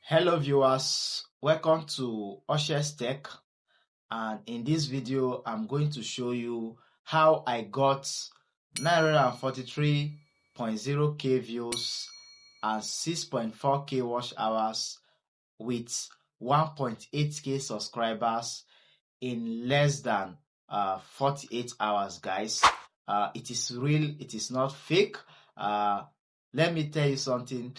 Hello viewers, welcome to OCHE'S Tech, and in this video I'm going to show you how I got 943.0k views and 6.4k watch hours with 1.8k subscribers in less than 48 hours, guys. It is real, it is not fake. Let me tell you something.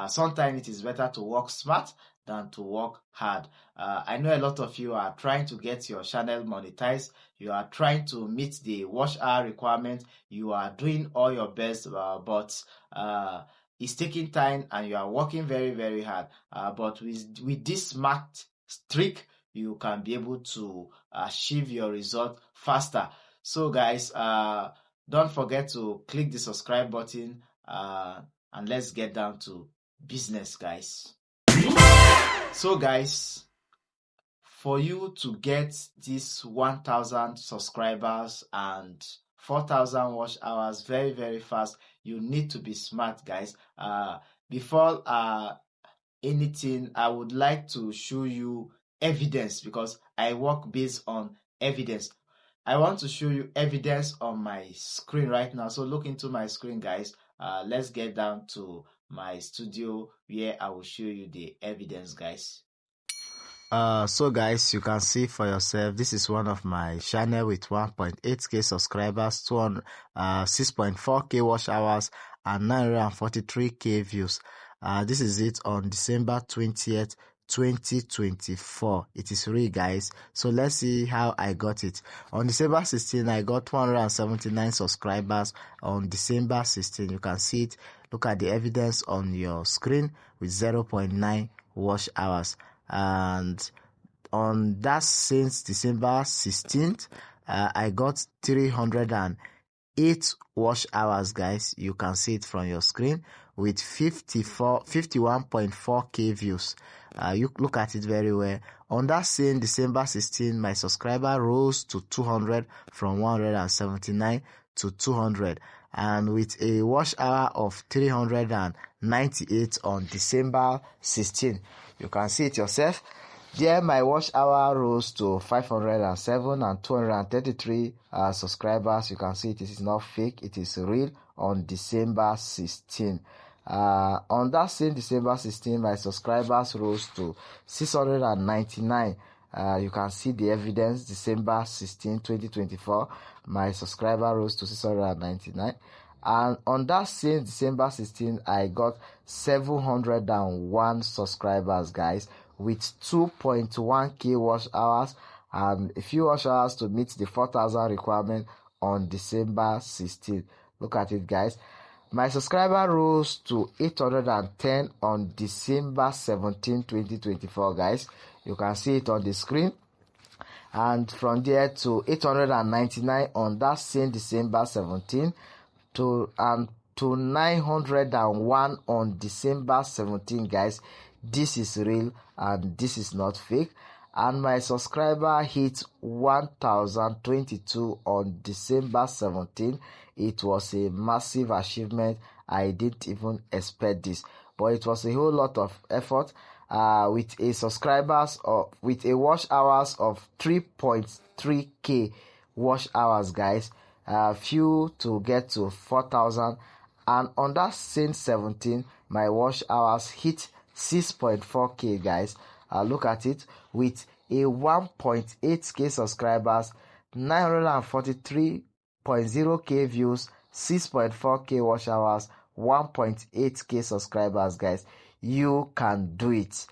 Sometimes it is better to work smart than to work hard. I know a lot of you are trying to get your channel monetized. You are trying to meet the watch hour requirement. You are doing all your best, but it's taking time and you are working very, very hard. But with this smart trick, you can be able to achieve your result faster. So guys, don't forget to click the subscribe button and let's get down to business, guys. So guys, for you to get this 1000 subscribers and 4000 watch hours very, very fast, you need to be smart, guys. Before anything, I would like to show you evidence because I work based on evidence. I want to show you evidence on my screen right now. So look into my screen, guys. Let's get down to my studio where I will show you the evidence, guys. So guys, you can see for yourself, this is one of my channel with 1.8k subscribers, 6.4k watch hours and 943k views. This is it on December 20th 2024. It is real, guys. So let's see how I got it. On December 16, I got 279 subscribers. On December 16, you can see it. Look at the evidence on your screen with 0.9 watch hours. And on that, since December 16th, I got 308 watch hours, guys. You can see it from your screen with 51.4k views. You look at it very well. On that same December 16, my subscriber rose to 200 from 179 to 200, and with a watch hour of 398 on December 16. You can see it yourself. There, my watch hour rose to 507 and 233 subscribers. You can see it is not fake, it is real on December 16. On that same December 16, my subscribers rose to 699. You can see the evidence. December 16, 2024, my subscriber rose to 699. And on that same December 16, I got 701 subscribers, guys, with 2.1k watch hours and a few watch hours to meet the 4000 requirement on December 16. Look at it, guys. My subscriber rose to 810 on December 17, 2024, guys. You can see it on the screen. And from there to 899 on that same December 17 to 901 on December 17, guys. This is real and this is not fake. And my subscriber hit 1022 on December 17. It was a massive achievement. I didn't even expect this, but it was a whole lot of effort. With a watch hours of 3.3k watch hours, guys. Few to get to 4000, and on that same 17, my watch hours hit 6.4k, guys. Look at it, with a 1.8k subscribers, 943.0k views, 6.4k watch hours, 1.8k subscribers, guys. You can do it.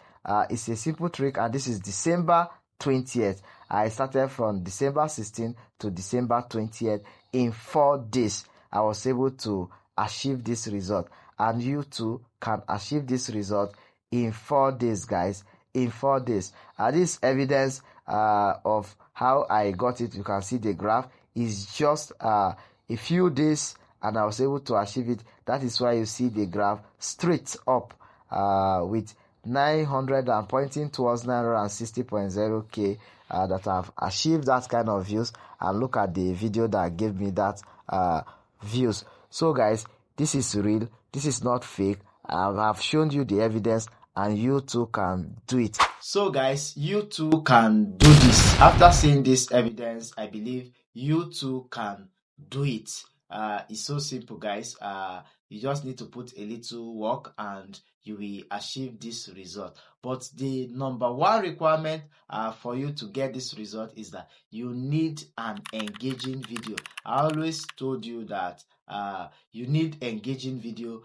It's a simple trick, and this is December 20th. I started from December 16th to December 20th. In 4 days, I was able to achieve this result, and you too can achieve this result in 4 days, guys. In 4 days. This evidence of how I got it. You can see the graph is just a few days, and I was able to achieve it. That is why you see the graph straight up with 900 and pointing towards 960.0k that I've achieved that kind of views. And look at the video that gave me that views. So guys, this is real, this is not fake. I've shown you the evidence, and you too can do it. So guys, you too can do this. After seeing this evidence, I believe you too can do it. It's so simple, guys. You just need to put a little work and you will achieve this result. But the number one requirement for you to get this result is that you need an engaging video. I always told you that you need engaging video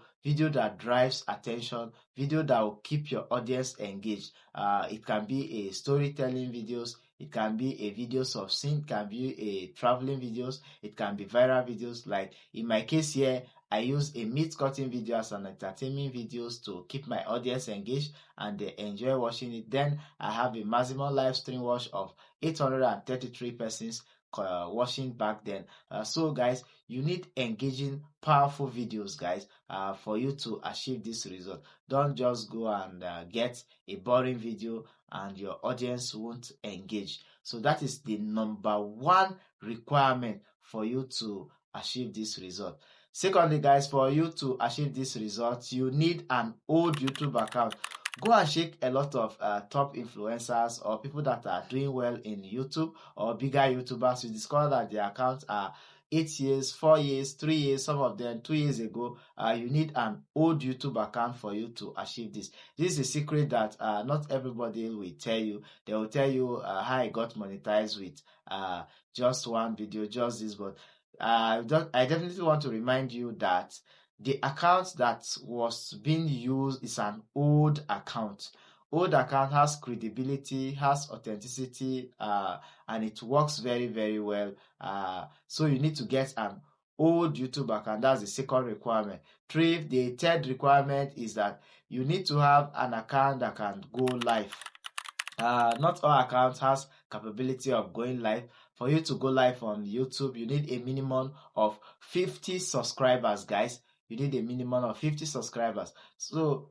that drives attention, video that will keep your audience engaged. It can be a storytelling videos, it can be a videos of scene, it can be a traveling videos, it can be viral videos. Like in my case here, I use a meat cutting video as an entertainment videos to keep my audience engaged and they enjoy watching it. Then I have a maximum live stream watch of 833 persons watching back then. So guys, you need engaging, powerful videos, guys, for you to achieve this result. Don't just go and get a boring video and your audience won't engage. So that is the number one requirement for you to achieve this result. Secondly, guys, for you to achieve this result, you need an old YouTube account. Go and check a lot of top influencers or people that are doing well in YouTube or bigger YouTubers. You discover that their accounts are 8 years, 4 years, 3 years, some of them 2 years ago. You need an old YouTube account for you to achieve this. This is a secret that not everybody will tell you. They will tell you how I got monetized with just one video, just this. But I definitely want to remind you that the account that was being used is an old account. Old account has credibility, has authenticity, and it works very, very well. So you need to get an old YouTube account. That's the second requirement. The third requirement is that you need to have an account that can go live. Not all accounts has capability of going live. For you to go live on YouTube, you need a minimum of 50 subscribers, guys. You need a minimum of 50 subscribers. So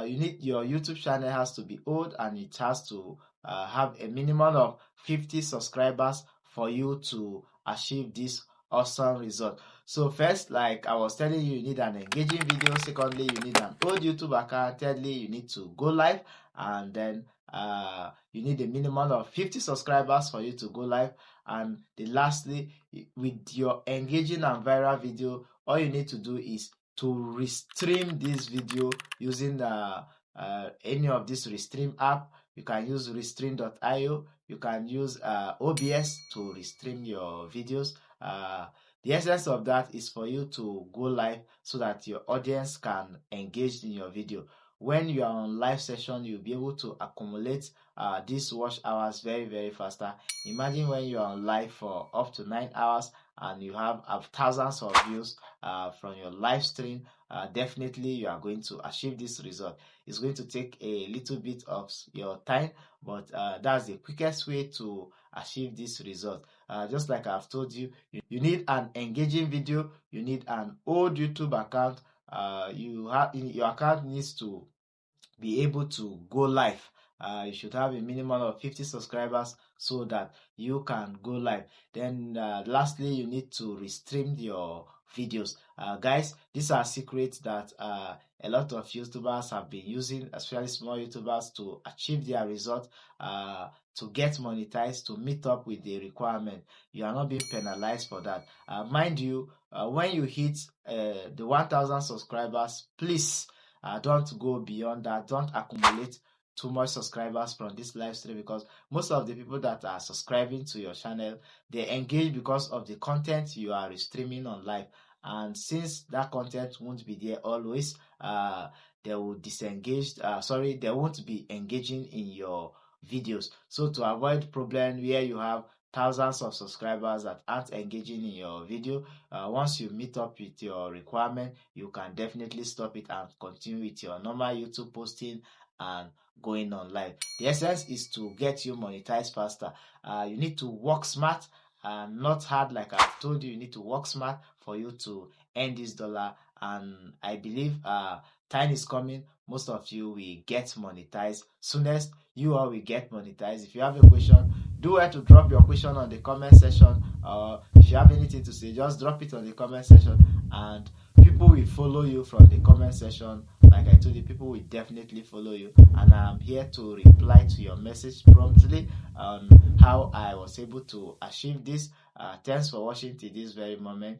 you need your YouTube channel has to be old and it has to have a minimum of 50 subscribers for you to achieve this awesome result. So first, like I was telling you, you need an engaging video. Secondly, you need an old YouTube account. Thirdly, you need to go live, and then you need a minimum of 50 subscribers for you to go live. And lastly, with your engaging and viral video, all you need to do is to restream this video using any of this restream app. You can use restream.io. You can use OBS to restream your videos. The essence of that is for you to go live so that your audience can engage in your video. When you are on live session, you'll be able to accumulate these watch hours very, very faster. Imagine when you are on live for up to 9 hours and you have thousands of views from your live stream. Definitely you are going to achieve this result. It's going to take a little bit of your time, but that's the quickest way to achieve this result. Just like I've told you, you need an engaging video, you need an old YouTube account. Your account needs to be able to go live. You should have a minimum of 50 subscribers so that you can go live. Then lastly, you need to restream your videos. Guys, these are secrets that a lot of YouTubers have been using, especially small YouTubers, to achieve their result, to get monetized, to meet up with the requirement. You are not being penalized for that. Mind you, when you hit the 1,000 subscribers, please don't go beyond that. Don't accumulate too much subscribers from this live stream, because most of the people that are subscribing to your channel, they engage because of the content you are streaming on live. And since that content won't be there always, they will disengage. They won't be engaging in your videos. So to avoid problem where you have thousands of subscribers that aren't engaging in your video, once you meet up with your requirement, you can definitely stop it and continue with your normal YouTube posting and going on live. The essence is to get you monetized faster. You need to work smart and not hard. Like I've told you, you need to work smart for you to earn this dollar. And I believe time is coming. Most of you will get monetized. Soonest, you all will get monetized. If you have a question, do well to drop your question on the comment section. If you have anything to say, just drop it on the comment section and people will follow you from the comment section like I told you, people will definitely follow you, and I'm here to reply to your message promptly on how I was able to achieve this. Thanks for watching till this very moment.